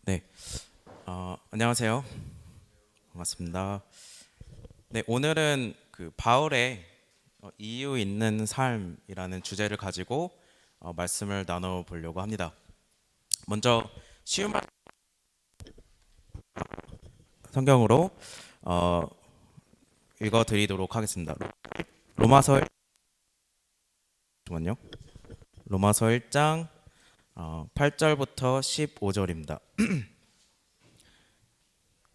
네, 안녕하세요. 반갑습니다. 네, 오늘은 그 바울의 이유 있는 삶이라는 주제를 가지고 말씀을 나눠 보려고 합니다. 먼저 쉬운 성경으로 어, 읽어 드리도록 하겠습니다. 로마서 잠깐만요. 로마서 1장 8절부터 15절입니다.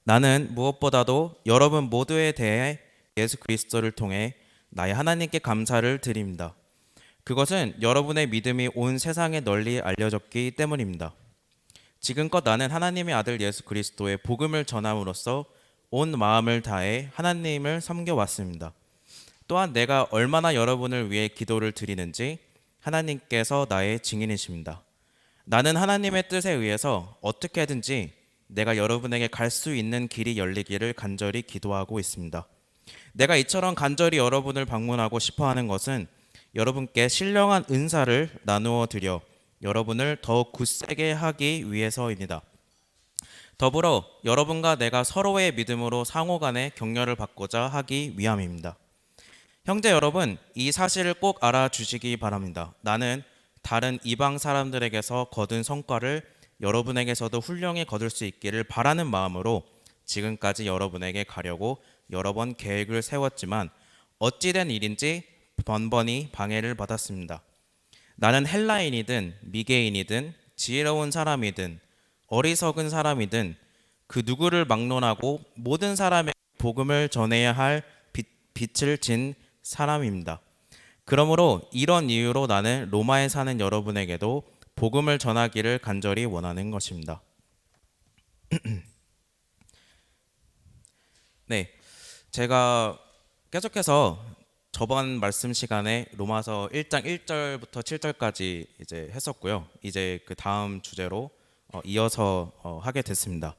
나는 무엇보다도 여러분 모두에 대해 예수 그리스도를 통해 나의 하나님께 감사를 드립니다. 그것은 여러분의 믿음이 온 세상에 널리 알려졌기 때문입니다. 지금껏 나는 하나님의 아들 예수 그리스도의 복음을 전함으로써 온 마음을 다해 하나님을 섬겨왔습니다. 또한 내가 얼마나 여러분을 위해 기도를 드리는지 하나님께서 나의 증인이십니다. 나는 하나님의 뜻에 의해서 어떻게든지 내가 여러분에게 갈 수 있는 길이 열리기를 간절히 기도하고 있습니다. 내가 이처럼 간절히 여러분을 방문하고 싶어 하는 것은 여러분께 신령한 은사를 나누어 드려 여러분을 더욱 굳세게 하기 위해서입니다. 더불어 여러분과 내가 서로의 믿음으로 상호간에 격려를 받고자 하기 위함입니다. 형제 여러분, 이 사실을 꼭 알아주시기 바랍니다. 나는 다른 이방 사람들에게서 거둔 성과를 여러분에게서도 훌륭히 거둘 수 있기를 바라는 마음으로 지금까지 여러분에게 가려고 여러 번 계획을 세웠지만 어찌된 일인지 번번이 방해를 받았습니다. 나는 헬라인이든 미개인이든 지혜로운 사람이든 어리석은 사람이든 그 누구를 막론하고 모든 사람에게 복음을 전해야 할 빛을 진 사람입니다. 그러므로 이런 이유로 나는 로마에 사는 여러분에게도 복음을 전하기를 간절히 원하는 것입니다. 네, 제가 계속해서 저번 말씀 시간에 로마서 1장 1절부터 7절까지 이제 했었고요. 이제 그 다음 주제로 이어서 하게 됐습니다.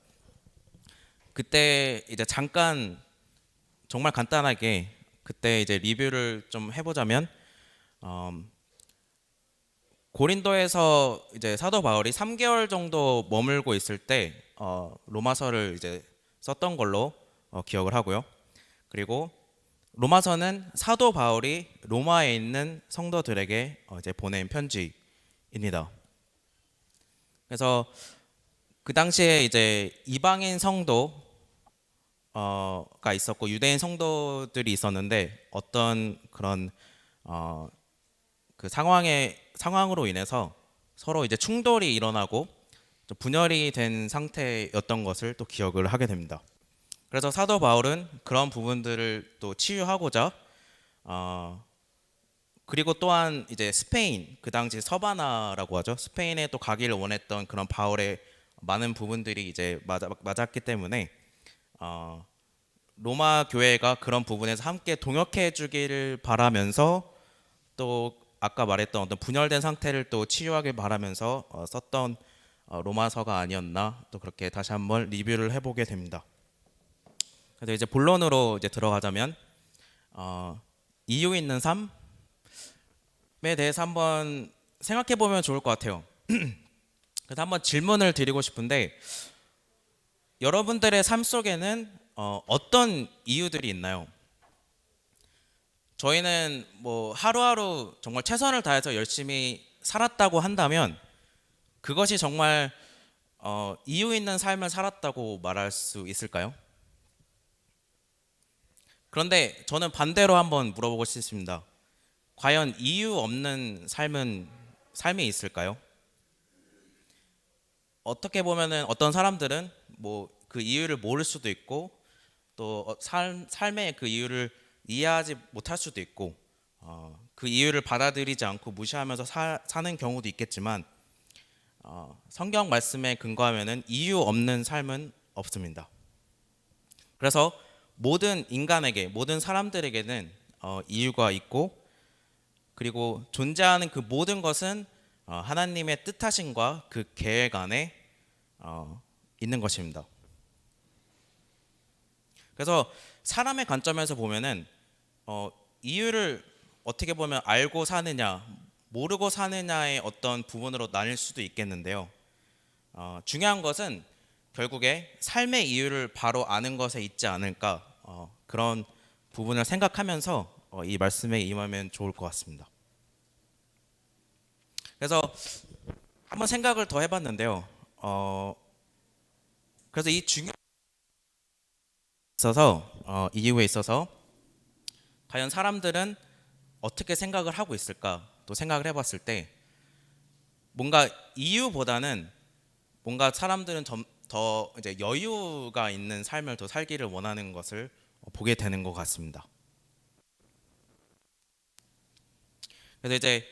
그때 이제 잠깐 정말 간단하게 그때 이제 리뷰를 좀 해보자면 어, 고린도에서 이제 사도 바울이 3개월 정도 머물고 있을 때 로마서를 이제 썼던 걸로 기억을 하고요. 그리고 로마서는 사도 바울이 로마에 있는 성도들에게 이제 보낸 편지입니다. 그래서 그 당시에 이제 이방인 성도가 있었고 유대인 성도들이 있었는데 어떤 그런 어, 그 상황으로 인해서 서로 이제 충돌이 일어나고 좀 분열이 된 상태였던 것을 또 기억을 하게 됩니다. 그래서 사도 바울은 그런 부분들을 또 치유하고자 어, 그리고 또한 이제 스페인 그 당시 서바나라고 하죠. 스페인에 또 가기를 원했던 그런 바울의 많은 부분들이 이제 맞았기 때문에 어, 로마 교회가 그런 부분에서 함께 동역해 주기를 바라면서 또 아까 말했던 어떤 분열된 상태를 또 치유하길 바라면서 썼던 로마서가 아니었나 또 그렇게 다시 한번 리뷰를 해보게 됩니다. 그래서 이제 본론으로 이제 들어가자면 이유 있는 삶에 대해서 한번 생각해 보면 좋을 것 같아요. 그래서 한번 질문을 드리고 싶은데 여러분들의 삶 속에는 어떤 이유들이 있나요? 저희는 뭐 하루하루 정말 최선을 다해서 열심히 살았다고 한다면 그것이 정말 이유 있는 삶을 살았다고 말할 수 있을까요? 그런데 저는 반대로 한번 물어보고 싶습니다. 과연 이유 없는 삶이 있을까요? 어떻게 보면은 어떤 사람들은 뭐 그 이유를 모를 수도 있고 또 삶의 그 이유를 이해하지 못할 수도 있고 그 이유를 받아들이지 않고 무시하면서 사는 경우도 있겠지만 성경 말씀에 근거하면은 이유 없는 삶은 없습니다. 그래서 모든 인간에게 모든 사람들에게는 이유가 있고 그리고 존재하는 그 모든 것은 하나님의 뜻하심과 그 계획 안에 있는 것입니다. 그래서 사람의 관점에서 보면은 이유를 어떻게 보면 알고 사느냐, 모르고 사느냐의 어떤 부분으로 나뉠 수도 있겠는데요. 중요한 것은 결국에 삶의 이유를 바로 아는 것에 있지 않을까, 그런 부분을 생각하면서 이 말씀에 임하면 좋을 것 같습니다. 그래서 한번 생각을 더 해봤는데요. 그래서 이 중요한 있어서 이유에 있어서 과연 사람들은 어떻게 생각을 하고 있을까 또 생각을 해봤을 때 뭔가 이유보다는 뭔가 사람들은 더 이제 여유가 있는 삶을 더 살기를 원하는 것을 보게 되는 것 같습니다. 그래서 이제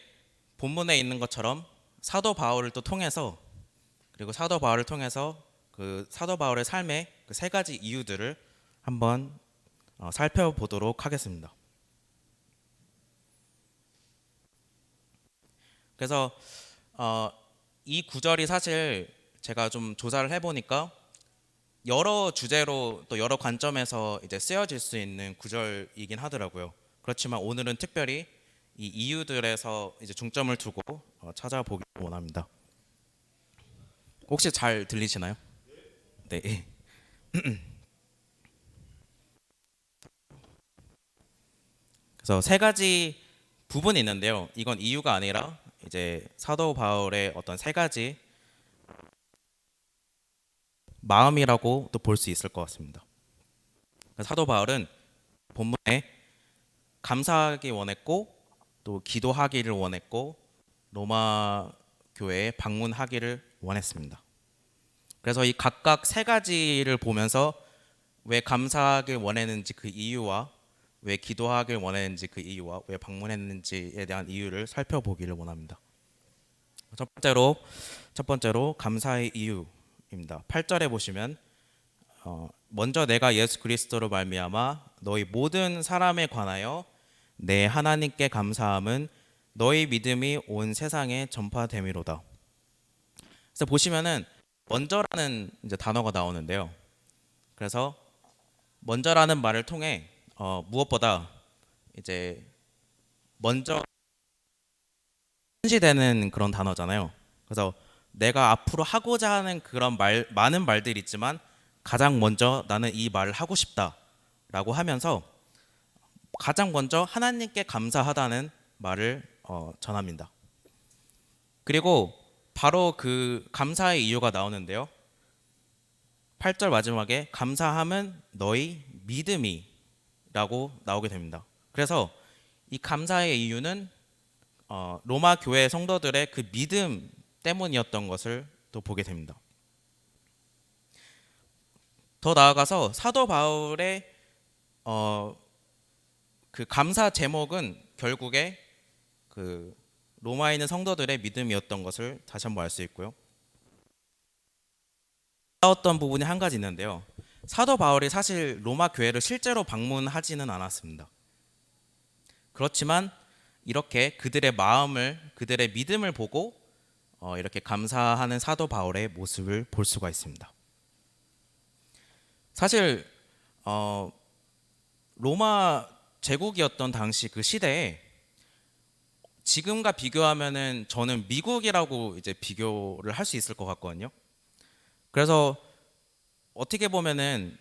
본문에 있는 것처럼 사도 바울을 또 통해서 그리고 사도 바울을 통해서 그 사도 바울의 삶의 그 세 가지 이유들을 한번 살펴보도록 하겠습니다. 그래서 이 구절이 사실 제가 좀 조사를 해보니까 여러 주제로 또 여러 관점에서 이제 쓰여질 수 있는 구절이긴 하더라고요. 그렇지만 오늘은 특별히 이 이유들에서 이제 중점을 두고 찾아보기 원합니다. 혹시 잘 들리시나요? 네. 그래서 세 가지 부분이 있는데요. 이건 이유가 아니라 이제 사도 바울의 어떤 세 가지 마음이라고 또 볼 수 있을 것 같습니다. 사도 바울은 본문에 감사하기 원했고 또 기도하기를 원했고 로마 교회에 방문하기를 원했습니다. 그래서 이 각각 세 가지를 보면서 왜 감사하길 원했는지 그 이유와 왜 기도하길 원했는지 그 이유와 왜 방문했는지에 대한 이유를 살펴보기를 원합니다. 첫 번째로 감사의 이유입니다. 8절에 보시면 먼저 내가 예수 그리스도로 말미암아 너희 모든 사람에 관하여 내 하나님께 감사함은 너희 믿음이 온 세상에 전파됨이로다. 그래서 보시면은 먼저라는 이제 단어가 나오는데요. 그래서 먼저라는 말을 통해 무엇보다 이제 먼저 현시되는 그런 단어잖아요. 그래서 내가 앞으로 하고자 하는 그런 많은 말들이 있지만 가장 먼저 나는 이 말을 하고 싶다라고 하면서 가장 먼저 하나님께 감사하다는 말을 전합니다. 그리고 바로 그 감사의 이유가 나오는데요. 8절 마지막에 감사함은 너희 믿음이라고 나오게 됩니다. 그래서 이 감사의 이유는 로마 교회 성도들의 그 믿음 때문이었던 것을 또 보게 됩니다. 더 나아가서 사도 바울의 그 감사 제목은 결국에 그 로마에 있는 성도들의 믿음이었던 것을 다시 한번 알 수 있고요. 싸웠던 부분이 한 가지 있는데요. 사도 바울이 사실 로마 교회를 실제로 방문하지는 않았습니다. 그렇지만 이렇게 그들의 마음을 그들의 믿음을 보고 이렇게 감사하는 사도 바울의 모습을 볼 수가 있습니다. 사실 로마 제국이었던 당시 그 시대에 지금과 비교하면은 저는 미국이라고 이제 비교를 할 수 있을 것 같거든요. 그래서 어떻게 보면은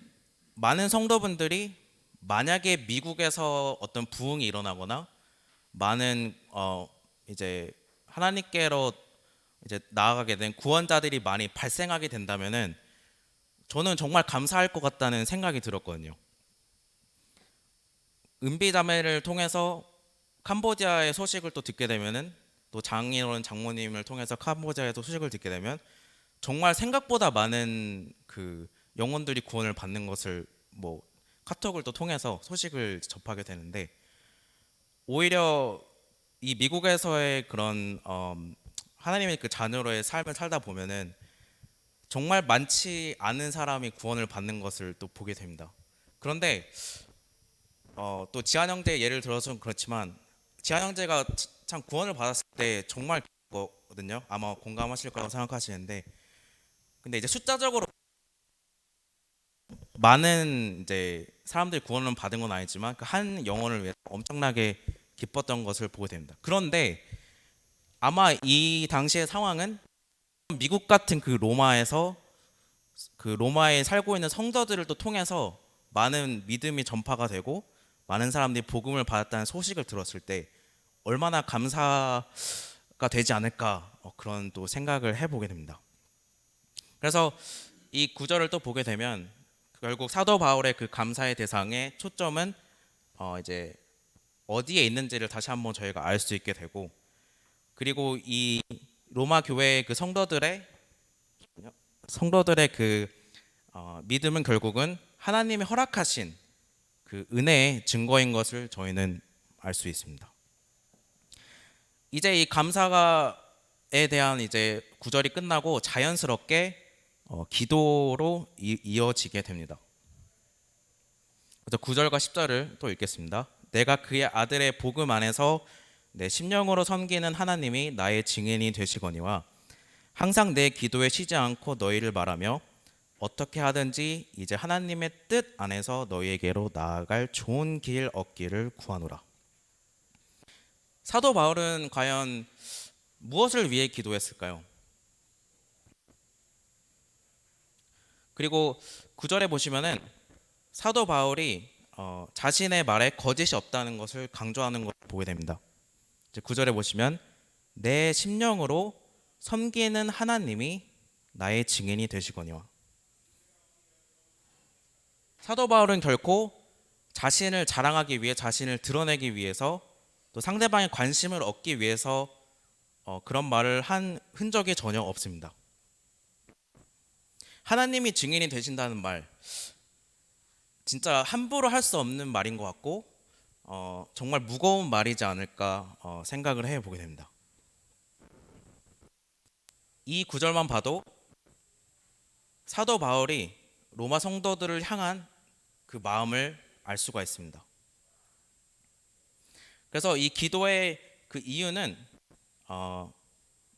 많은 성도분들이 만약에 미국에서 어떤 부흥이 일어나거나 많은 이제 하나님께로 이제 나아가게 된 구원자들이 많이 발생하게 된다면은 저는 정말 감사할 것 같다는 생각이 들었거든요. 은비자매를 통해서 캄보디아의 소식을 또 듣게 되면은 또 장인어른 장모님을 통해서 캄보디아의 또 소식을 듣게 되면 정말 생각보다 많은 그 영혼들이 구원을 받는 것을 뭐 카톡을 또 통해서 소식을 접하게 되는데 오히려 이 미국에서의 그런 하나님의 그 자녀로의 삶을 살다 보면은 정말 많지 않은 사람이 구원을 받는 것을 또 보게 됩니다. 그런데 또 지한 형제 예를 들어서 그렇지만 지한 형제가 참 구원을 받았을 때 정말 거거든요. 아마 공감하실 거라고 생각하시는데 근데 이제 숫자적으로 많은 이제 사람들이 구원을 받은 건 아니지만 그 한 영혼을 위해서 엄청나게 기뻤던 것을 보게 됩니다. 그런데 아마 이 당시의 상황은 미국 같은 그 로마에서 그 로마에 살고 있는 성도들을 또 통해서 많은 믿음이 전파가 되고 많은 사람들이 복음을 받았다는 소식을 들었을 때 얼마나 감사가 되지 않을까, 그런 또 생각을 해보게 됩니다. 그래서 이 구절을 또 보게 되면 결국 사도 바울의 그 감사의 대상의 초점은 이제 어디에 있는지를 다시 한번 저희가 알 수 있게 되고, 그리고 이 로마 교회의 그 성도들의 그 믿음은 결국은 하나님이 허락하신 그 은혜의 증거인 것을 저희는 알 수 있습니다. 이제 이 감사에 대한 이제 구절이 끝나고 자연스럽게 기도로 이어지게 됩니다. 그래서 9절과 10절을 또 읽겠습니다. 내가 그의 아들의 복음 안에서 내 심령으로 섬기는 하나님이 나의 증인이 되시거니와 항상 내 기도에 쉬지 않고 너희를 말하며 어떻게 하든지 이제 하나님의 뜻 안에서 너희에게로 나아갈 좋은 길 얻기를 구하노라. 사도 바울은 과연 무엇을 위해 기도했을까요? 그리고 9절에 보시면은 사도 바울이 자신의 말에 거짓이 없다는 것을 강조하는 것을 보게 됩니다. 이제 9절에 보시면 내 심령으로 섬기는 하나님이 나의 증인이 되시거니와. 사도 바울은 결코 자신을 자랑하기 위해, 자신을 드러내기 위해서, 또 상대방의 관심을 얻기 위해서 그런 말을 한 흔적이 전혀 없습니다. 하나님이 증인이 되신다는 말, 진짜 함부로 할 수 없는 말인 것 같고 정말 무거운 말이지 않을까 생각을 해보게 됩니다. 이 구절만 봐도 사도 바울이 로마 성도들을 향한 그 마음을 알 수가 있습니다. 그래서 이 기도의 그 이유는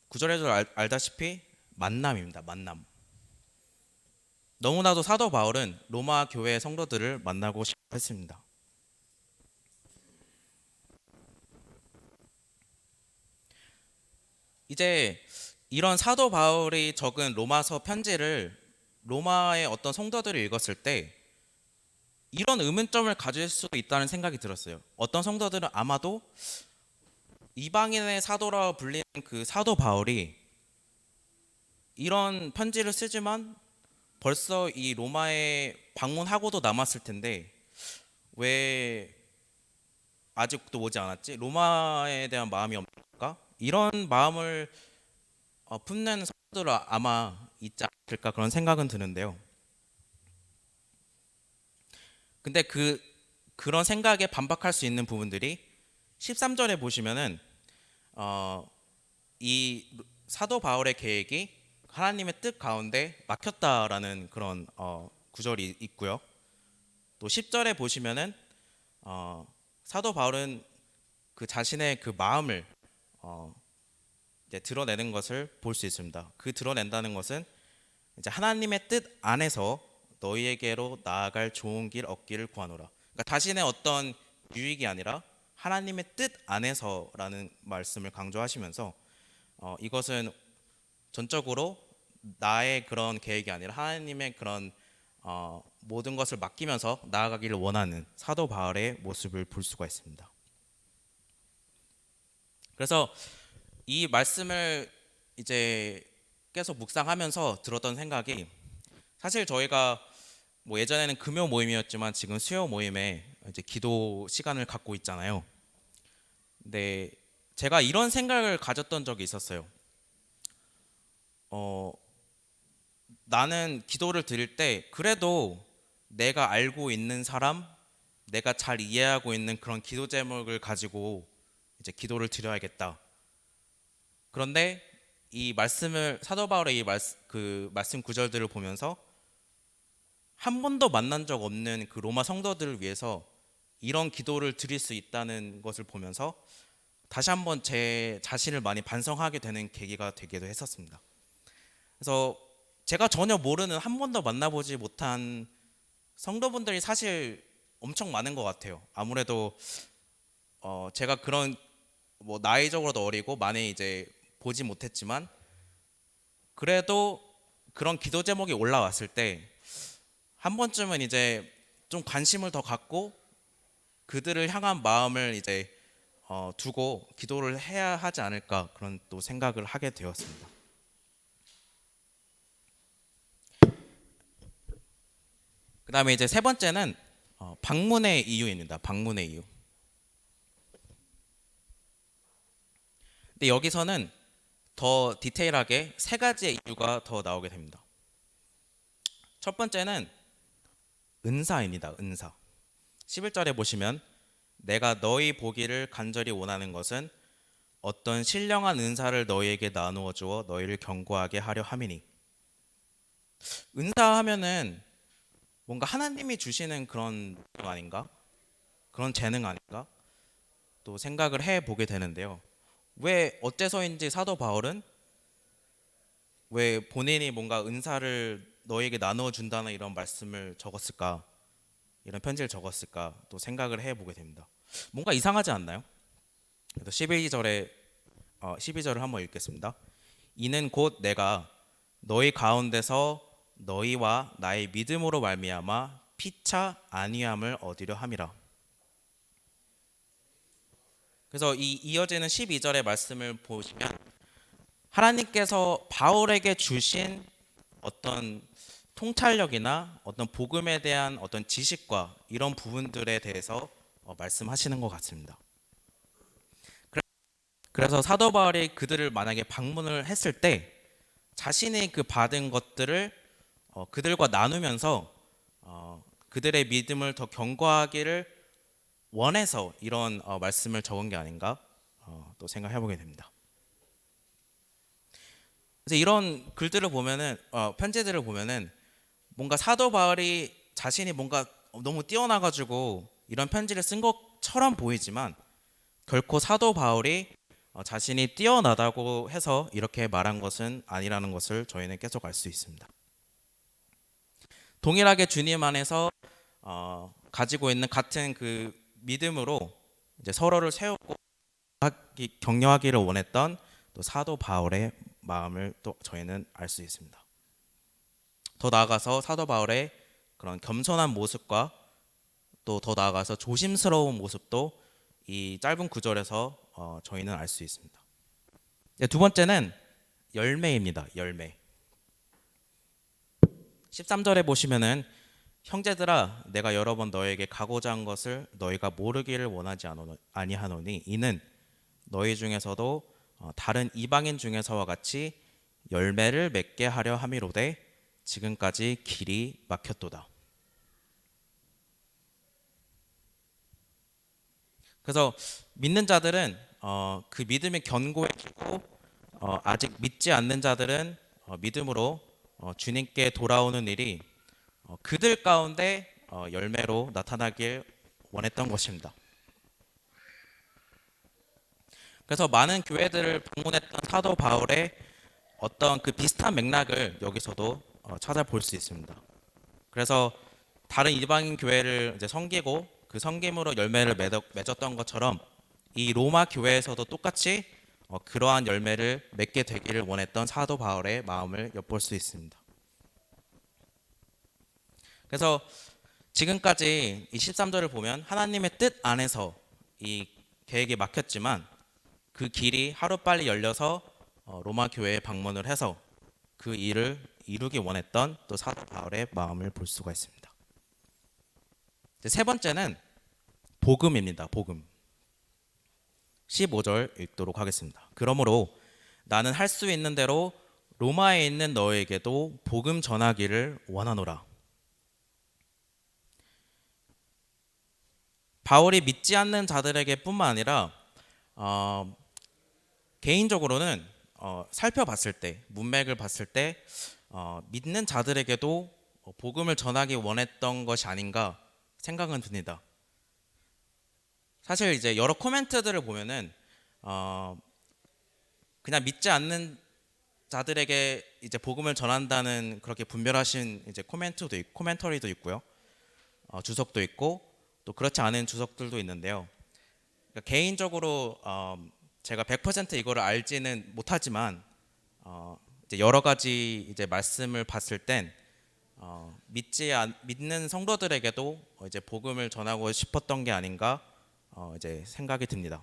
구절에서 알다시피 만남입니다. 만남. 너무나도 사도 바울은 로마 교회 성도들을 만나고 싶어 했습니다. 이제 이런 사도 바울이 적은 로마서 편지를 로마의 어떤 성도들이 읽었을 때 이런 의문점을 가질 수도 있다는 생각이 들었어요. 어떤 성도들은 아마도 이방인의 사도라 불리는 그 사도 바울이 이런 편지를 쓰지만 벌써 이 로마에 방문하고도 남았을 텐데 왜 아직도 오지 않았지? 로마에 대한 마음이 없을까? 이런 마음을 품는 성도들 아마 있지 않을까, 그런 생각은 드는데요. 근데 그런 생각에 반박할 수 있는 부분들이 13절에 보시면은 이 사도 바울의 계획이 하나님의 뜻 가운데 막혔다라는 그런 구절이 있고요. 또 10절에 보시면은 사도 바울은 그 자신의 그 마음을 이제 드러내는 것을 볼 수 있습니다. 그 드러낸다는 것은 이제 하나님의 뜻 안에서 너희에게로 나아갈 좋은 길 얻기를 구하노라. 그러니까 자신의 어떤 유익이 아니라 하나님의 뜻 안에서라는 말씀을 강조하시면서 이것은 전적으로 나의 그런 계획이 아니라 하나님의 그런 모든 것을 맡기면서 나아가기를 원하는 사도 바울의 모습을 볼 수가 있습니다. 그래서 이 말씀을 이제 계속 묵상하면서 들었던 생각이, 사실 저희가 뭐 예전에는 금요 모임이었지만 지금 수요 모임에 이제 기도 시간을 갖고 있잖아요. 근데 제가 이런 생각을 가졌던 적이 있었어요. 어, 나는 기도를 드릴 때 그래도 내가 알고 있는 사람, 내가 잘 이해하고 있는 그런 기도 제목을 가지고 이제 기도를 드려야겠다. 그런데 이 말씀을 사도 바울의 그 말씀 구절들을 보면서 한 번도 만난 적 없는 그 로마 성도들을 위해서 이런 기도를 드릴 수 있다는 것을 보면서 다시 한번 제 자신을 많이 반성하게 되는 계기가 되기도 했었습니다. 그래서 제가 전혀 모르는, 한 번도 만나보지 못한 성도분들이 사실 엄청 많은 것 같아요. 아무래도 제가 그런 뭐 나이적으로도 어리고 많이 이제 보지 못했지만 그래도 그런 기도 제목이 올라왔을 때 한 번쯤은 이제 좀 관심을 더 갖고 그들을 향한 마음을 이제 두고 기도를 해야 하지 않을까, 그런 또 생각을 하게 되었습니다. 그 다음에 이제 세 번째는 방문의 이유입니다. 방문의 이유. 근데 여기서는 더 디테일하게 세 가지의 이유가 더 나오게 됩니다. 첫 번째는 은사입니다. 은사. 11절에 보시면 내가 너희 보기를 간절히 원하는 것은 어떤 신령한 은사를 너희에게 나누어 주어 너희를 견고하게 하려 함이니. 은사하면은 뭔가 하나님이 주시는 그런 거 아닌가? 그런 재능 아닌가? 또 생각을 해 보게 되는데요. 왜 어째서인지 사도 바울은 왜 본인이 뭔가 은사를 너에게 나누어 준다는 이런 말씀을 적었을까? 이런 편지를 적었을까? 또 생각을 해 보게 됩니다. 뭔가 이상하지 않나요? 그래서 12절을 한번 읽겠습니다. 이는 곧 내가 너희 가운데서 너희와 나의 믿음으로 말미암아 피차 안위함을 얻으려 함이라. 그래서 이 이어지는 12절의 말씀을 보시면 하나님께서 바울에게 주신 어떤 통찰력이나 어떤 복음에 대한 어떤 지식과 이런 부분들에 대해서 말씀하시는 것 같습니다. 그래서 사도 바울이 그들을 만약에 방문을 했을 때 자신이 그 받은 것들을 그들과 나누면서 그들의 믿음을 더 견고하기를 원해서 이런 말씀을 적은 게 아닌가 또 생각해 보게 됩니다. 그래서 이런 글들을 보면은 편지들을 보면은 뭔가 사도 바울이 자신이 뭔가 너무 뛰어나가지고 이런 편지를 쓴 것처럼 보이지만 결코 사도 바울이 자신이 뛰어나다고 해서 이렇게 말한 것은 아니라는 것을 저희는 계속 알 수 있습니다. 동일하게 주님 안에서 가지고 있는 같은 그 믿음으로 이제 서로를 세우고 격려하기를 원했던 또 사도 바울의 마음을 또 저희는 알 수 있습니다. 더 나아가서 사도 바울의 그런 겸손한 모습과 또 더 나아가서 조심스러운 모습도 이 짧은 구절에서 저희는 알 수 있습니다. 두 번째는 열매입니다. 열매. 13절에 보시면은 형제들아 내가 여러 번 너에게 가고자 한 것을 너희가 모르기를 원하지 아니하노니 이는 너희 중에서도 다른 이방인 중에서와 같이 열매를 맺게 하려 함이로되 지금까지 길이 막혔도다. 그래서 믿는 자들은 그 믿음이 견고해지고 아직 믿지 않는 자들은 믿음으로 주님께 돌아오는 일이 그들 가운데 열매로 나타나길 원했던 것입니다. 그래서 많은 교회들을 방문했던 사도 바울의 어떤 그 비슷한 맥락을 여기서도 찾아볼 수 있습니다. 그래서 다른 이방인 교회를 이제 섬기고 그 섬김으로 열매를 맺었던 것처럼 이 로마 교회에서도 똑같이 그러한 열매를 맺게 되기를 원했던 사도 바울의 마음을 엿볼 수 있습니다. 그래서 지금까지 이 13절을 보면 하나님의 뜻 안에서 이 계획이 막혔지만 그 길이 하루빨리 열려서 로마 교회에 방문을 해서 그 일을 이루기 원했던 또 사도 바울의 마음을 볼 수가 있습니다. 세 번째는 복음입니다. 복음. 15절 읽도록 하겠습니다. 그러므로 나는 할 수 있는 대로 로마에 있는 너에게도 복음 전하기를 원하노라. 바울이 믿지 않는 자들에게 뿐만 아니라 개인적으로는 살펴봤을 때 문맥을 봤을 때 믿는 자들에게도 복음을 전하기 원했던 것이 아닌가 생각은 듭니다. 사실 이제 여러 코멘트들을 보면은 그냥 믿지 않는 자들에게 이제 복음을 전한다는 그렇게 분별하신 이제 코멘터리도 있고요, 주석도 있고 또 그렇지 않은 주석들도 있는데요. 그러니까 개인적으로 제가 100% 이거를 알지는 못하지만 이제 여러 가지 이제 말씀을 봤을 땐 믿는 성도들에게도 이제 복음을 전하고 싶었던 게 아닌가 이제 생각이 듭니다.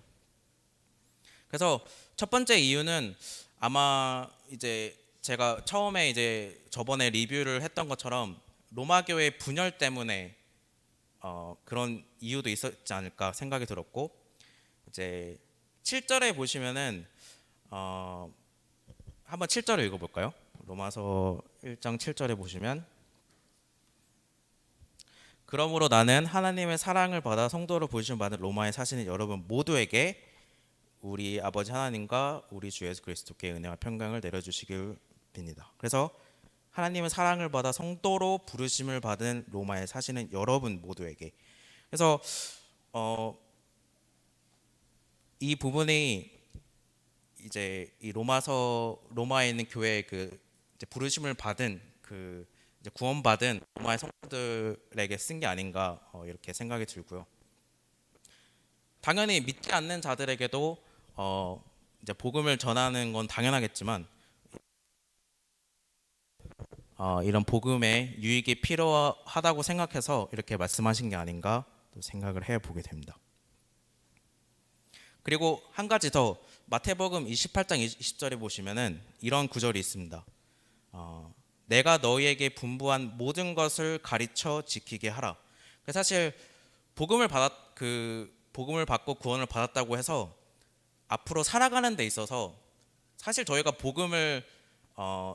그래서 첫 번째 이유는 아마 이제 제가 처음에 이제 저번에 리뷰를 했던 것처럼 로마 교회 분열 때문에 그런 이유도 있었지 않을까 생각이 들었고, 이제 7절에 보시면은 한번 7절을 읽어볼까요? 로마서 1장 7절에 보시면, 그러므로 나는 하나님의 사랑을 받아 성도로 부르심 받은 로마에 사시는 여러분 모두에게 우리 아버지 하나님과 우리 주 예수 그리스도께 은혜와 평강을 내려주시길 빕니다. 그래서 하나님의 사랑을 받아 성도로 부르심을 받은 로마에 사시는 여러분 모두에게. 그래서 이 부분이 이제 이 로마에 있는 교회의 그 이제 부르심을 받은 그 이제 구원받은 로마의 성도들에게 쓴 게 아닌가 이렇게 생각이 들고요. 당연히 믿지 않는 자들에게도 이제 복음을 전하는 건 당연하겠지만 이런 복음의 유익이 필요하다고 생각해서 이렇게 말씀하신 게 아닌가 또 생각을 해보게 됩니다. 그리고 한 가지 더, 마태복음 28장 20절에 보시면은 이런 구절이 있습니다. 내가 너희에게 분부한 모든 것을 가르쳐 지키게 하라. 사실 복음을 받고 구원을 받았다고 해서 앞으로 살아가는 데 있어서 사실 저희가 복음을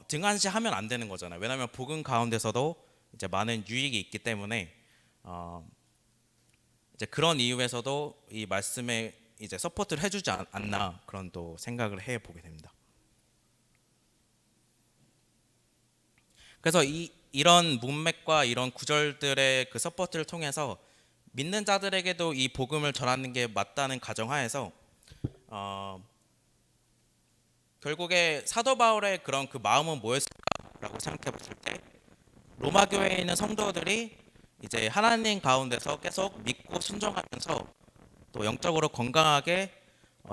등한시하면 안 되는 거잖아요. 왜냐하면 복음 가운데서도 이제 많은 유익이 있기 때문에 이제 그런 이유에서도 이 말씀에 이제 서포트를 해주지 않나 그런 또 생각을 해보게 됩니다. 그래서 이런 문맥과 이런 구절들의 그 서포트를 통해서 믿는 자들에게도 이 복음을 전하는 게 맞다는 가정하에서 결국에 사도 바울의 그런 그 마음은 뭐였을까라고 생각해 봤을 때, 로마 교회에 있는 성도들이 이제 하나님 가운데서 계속 믿고 순종하면서 또 영적으로 건강하게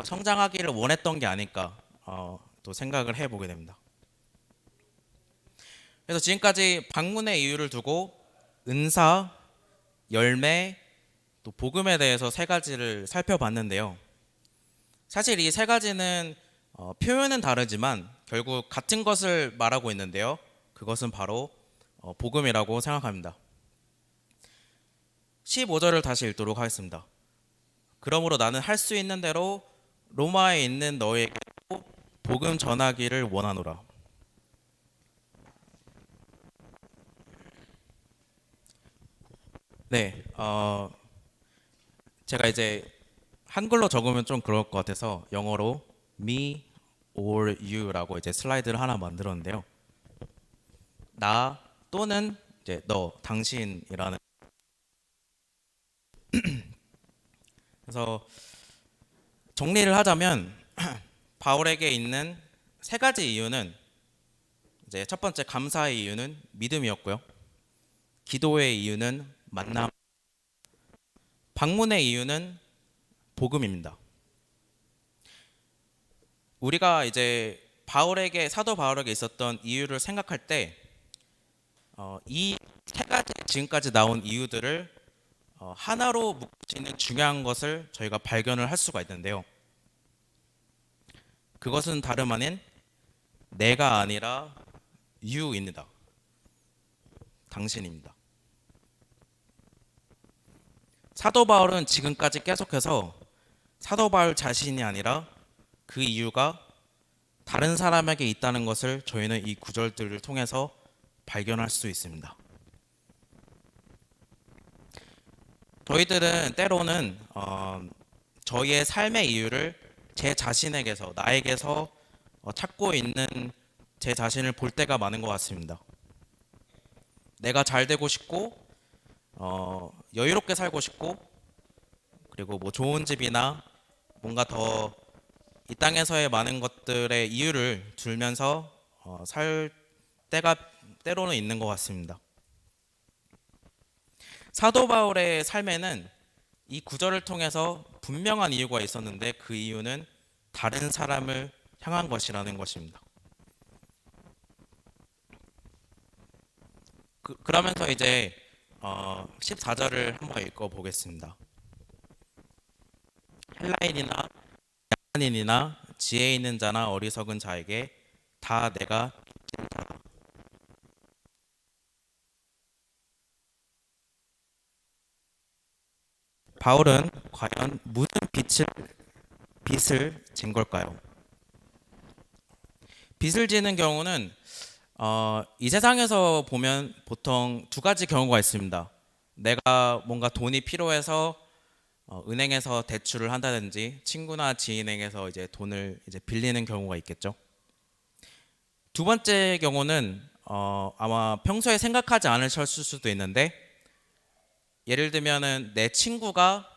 성장하기를 원했던 게 아닐까 또 생각을 해보게 됩니다. 그래서 지금까지 방문의 이유를 두고 은사, 열매, 또 복음에 대해서 세 가지를 살펴봤는데요. 사실 이 세 가지는 표현은 다르지만 결국 같은 것을 말하고 있는데요. 그것은 바로 복음이라고 생각합니다. 15절을 다시 읽도록 하겠습니다. 그러므로 나는 할 수 있는 대로 로마에 있는 너에게도 복음 전하기를 원하노라. 네, 제가 이제 한글로 적으면 좀 그럴 것 같아서 영어로 me or you라고 이제 슬라이드를 하나 만들었는데요. 나 또는 이제 너, 당신이라는. 그래서 정리를 하자면 바울에게 있는 세 가지 이유는, 이제 첫 번째 감사의 이유는 믿음이었고요. 기도의 이유는 만남, 방문의 이유는 복음입니다. 우리가 이제 사도 바울에게 있었던 이유를 생각할 때 이 세 가지 지금까지 나온 이유들을 하나로 묶을 수 있는 중요한 것을 저희가 발견을 할 수가 있는데요. 그것은 다름 아닌 내가 아니라 you입니다. 당신입니다. 사도 바울은 지금까지 계속해서 사도 바울 자신이 아니라 그 이유가 다른 사람에게 있다는 것을 저희는 이 구절들을 통해서 발견할 수 있습니다. 저희들은 때로는 저희의 삶의 이유를 제 자신에게서, 나에게서 찾고 있는 제 자신을 볼 때가 많은 것 같습니다. 내가 잘 되고 싶고 여유롭게 살고 싶고, 그리고 뭐 좋은 집이나 뭔가 더 이 땅에서의 많은 것들의 이유를 들면서 살 때가 때로는 있는 것 같습니다. 사도 바울의 삶에는 이 구절을 통해서 분명한 이유가 있었는데 그 이유는 다른 사람을 향한 것이라는 것입니다. 그러면서 이제 14절을 한번 읽어 보겠습니다. 헬라인이나 한인이나 지혜 있는 자나 어리석은 자에게 다 내가 바울은 과연 무슨 빚을 진 걸까요? 빚을 지는 경우는 이 세상에서 보면 보통 두 가지 경우가 있습니다. 내가 뭔가 돈이 필요해서 은행에서 대출을 한다든지 친구나 지인에게서 이제 돈을 이제 빌리는 경우가 있겠죠. 두 번째 경우는 아마 평소에 생각하지 않으셨을 수도 있는데, 예를 들면은 내 친구가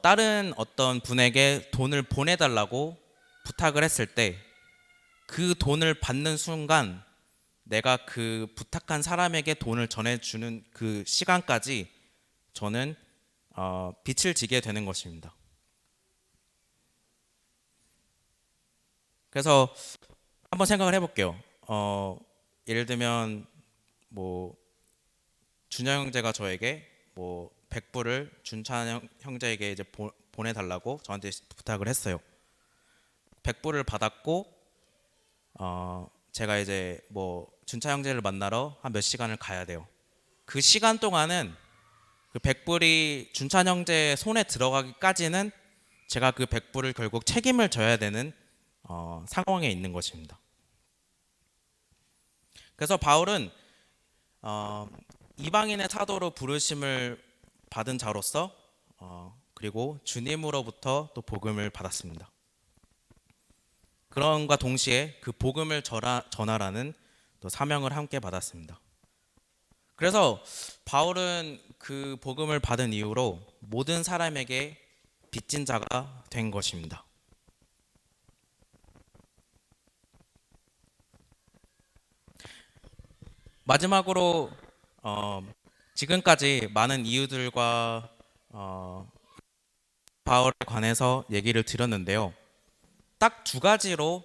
다른 어떤 분에게 돈을 보내달라고 부탁을 했을 때 그 돈을 받는 순간 내가 그 부탁한 사람에게 돈을 전해주는 그 시간까지 저는 빚을 지게 되는 것입니다. 그래서 한번 생각을 해볼게요. 예를 들면 뭐 준영 형제가 저에게 뭐 100불을 준찬 형제에게 이제 보내달라고 저한테 부탁을 했어요. 100불을 받았고 제가 이제 뭐 준찬 형제를 만나러 한 몇 시간을 가야 돼요. 그 시간 동안은 그 100불이 준찬 형제 손에 들어가기까지는 제가 그 100불을 결국 책임을 져야 되는 상황에 있는 것입니다. 그래서 바울은 이방인의 사도로 부르심을 받은 자로서 그리고 주님으로부터 또 복음을 받았습니다. 그런과 동시에 그 복음을 전하라는 또 사명을 함께 받았습니다. 그래서 바울은 그 복음을 받은 이후로 모든 사람에게 빚진 자가 된 것입니다. 마지막으로 지금까지 많은 이유들과 바울에 관해서 얘기를 드렸는데요. 딱 두 가지로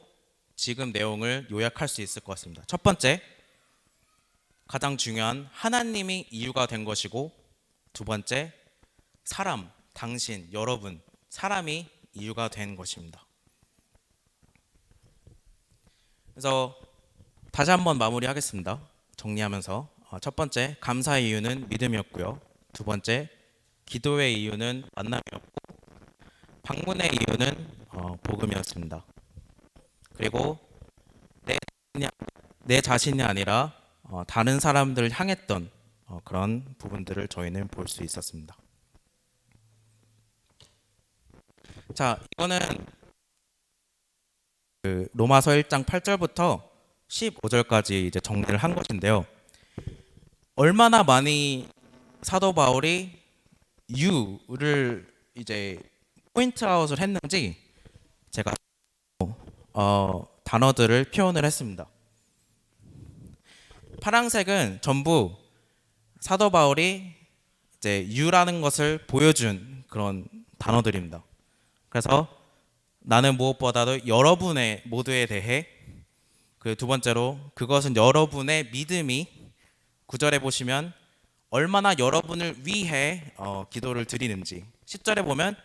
지금 내용을 요약할 수 있을 것 같습니다. 첫 번째, 가장 중요한 하나님이 이유가 된 것이고, 두 번째, 사람, 당신, 여러분, 사람이 이유가 된 것입니다. 그래서 다시 한번 마무리하겠습니다. 정리하면서 첫 번째, 감사의 이유는 믿음이었고요. 두 번째, 기도의 이유는 만남이었고, 방문의 이유는 복음이었습니다. 그리고 내, 내 자신이 아니라 다른 사람들을 향했던 그런 부분들을 저희는 볼 수 있었습니다. 자, 이거는 그 로마서 1장 8절부터 15절까지 이제 정리를 한 것인데요. 얼마나 많이 사도 바울이 you를 이제 포인트 아웃을 했는지 제가 단어들을 표현을 했습니다. 파란색은 전부 사도 바울이 이제 you라는 것을 보여준 그런 단어들입니다. 그래서 나는 무엇보다도 여러분의 모두에 대해, 그 두 번째로 그것은 여러분의 믿음이, 9절에 보시면 얼마나 여러분을 위해 기도를 드리는지, 10절에 보면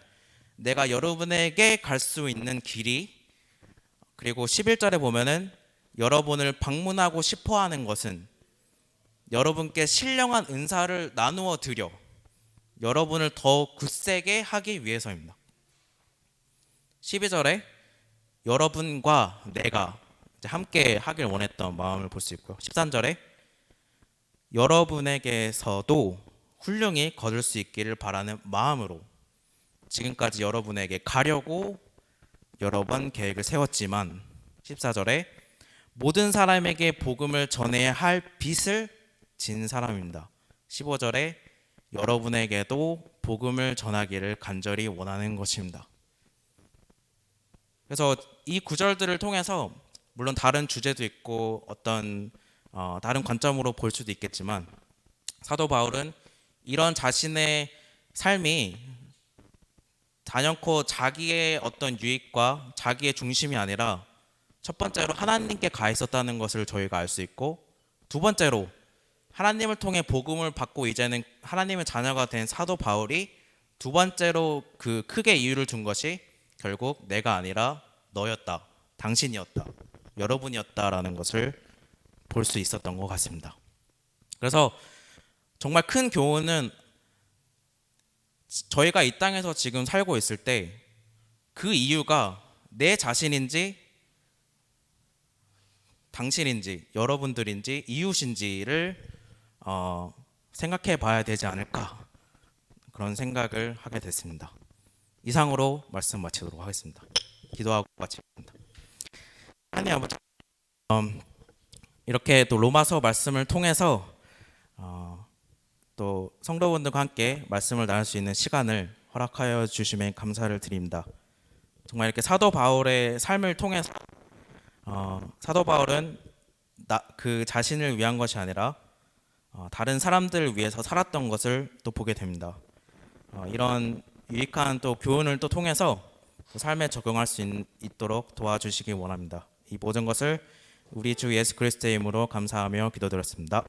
내가 여러분에게 갈 수 있는 길이, 그리고 11절에 보면은 여러분을 방문하고 싶어 하는 것은 여러분께 신령한 은사를 나누어 드려 여러분을 더 굳세게 하기 위해서입니다. 12절에 여러분과 내가 함께 하길 원했던 마음을 볼 수 있고요. 13절에 여러분에게서도 훌륭히 거둘 수 있기를 바라는 마음으로 지금까지 여러분에게 가려고 여러 번 계획을 세웠지만, 14절에 모든 사람에게 복음을 전해야 할 빚을 진 사람입니다. 15절에 여러분에게도 복음을 전하기를 간절히 원하는 것입니다. 그래서 이 구절들을 통해서 물론 다른 주제도 있고 어떤 다른 관점으로 볼 수도 있겠지만, 사도 바울은 이런 자신의 삶이 단연코 자기의 어떤 유익과 자기의 중심이 아니라 첫 번째로 하나님께 가 있었다는 것을 저희가 알 수 있고, 두 번째로 하나님을 통해 복음을 받고 이제는 하나님의 자녀가 된 사도 바울이 두 번째로 그 크게 이유를 준 것이 결국 내가 아니라 너였다, 당신이었다, 여러분이었다라는 것을 볼 수 있었던 것 같습니다. 그래서 정말 큰 교훈은 저희가 이 땅에서 지금 살고 있을 때 그 이유가 내 자신인지 당신인지 여러분들인지 이웃인지를 생각해 봐야 되지 않을까, 그런 생각을 하게 됐습니다. 이상으로 말씀 마치도록 하겠습니다. 기도하고 마치겠습니다. 하나님 아버지, 이렇게 또 로마서 말씀을 통해서 또 성도분들과 함께 말씀을 나눌 수 있는 시간을 허락하여 주심에 감사를 드립니다. 정말 이렇게 사도 바울의 삶을 통해서 사도 바울은 그 자신을 위한 것이 아니라 다른 사람들을 위해서 살았던 것을 또 보게 됩니다. 이런 유익한 또 교훈을 또 통해서 또 삶에 적용할 수 있도록 도와주시기 원합니다. 이 모든 것을 우리 주 예수 그리스도의 이름으로 감사하며 기도드렸습니다.